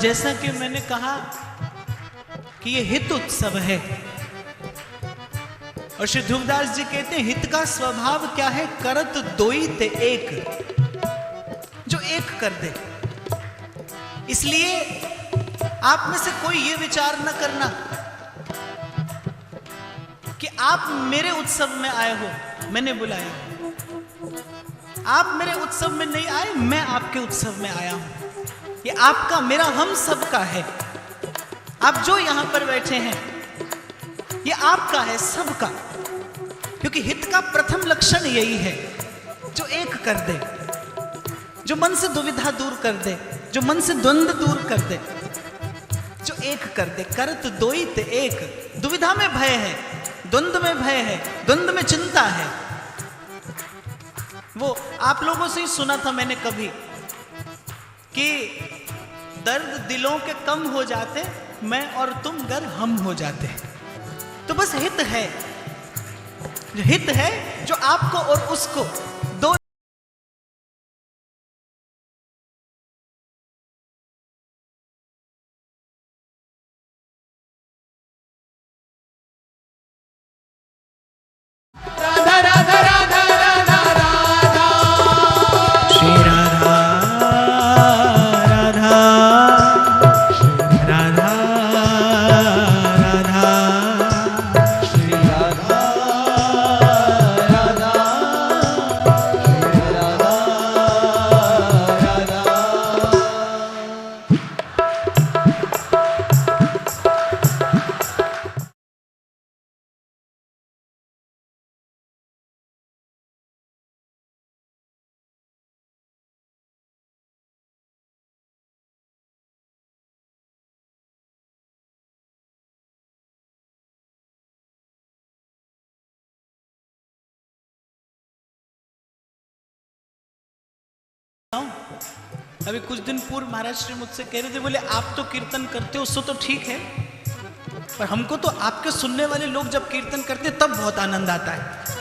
जैसा कि मैंने कहा कि ये हित उत्सव है, और श्री ध्रुवदास जी कहते हैं हित का स्वभाव क्या है? करत दोई ते एक, जो एक कर दे। इसलिए आप में से कोई ये विचार न करना कि आप मेरे उत्सव में आए हो, मैंने बुलाया। आप मेरे उत्सव में नहीं आए, मैं आपके उत्सव में आया हूं। ये आपका, मेरा, हम सबका है। आप जो यहां पर बैठे हैं ये आपका है, सबका। क्योंकि हित का प्रथम लक्षण यही है, जो एक कर दे, जो मन से दुविधा दूर कर दे, जो मन से द्वंद्व दूर कर दे, जो एक कर दे। करत दोई ते एक। दुविधा में भय है, द्वंद्व में भय है, द्वंद्व में चिंता है। वो आप लोगों से ही सुना था मैंने कभी कि दर्द दिलों के कम हो जाते, मैं और तुम गर हम हो जाते। तो बस हित है, जो हित है, जो आपको और उसको दो राधा राधा राधा राधा राधा, श्री राधा राधा राधा राधा, श्री राधा राधा, श्री राधा राधा। अभी कुछ दिन पूर्व महाराज श्री मुझसे कह रहे थे, बोले आप तो कीर्तन करते हो सो तो ठीक है, पर हमको तो आपके सुनने वाले लोग जब कीर्तन करते तब बहुत आनंद आता है।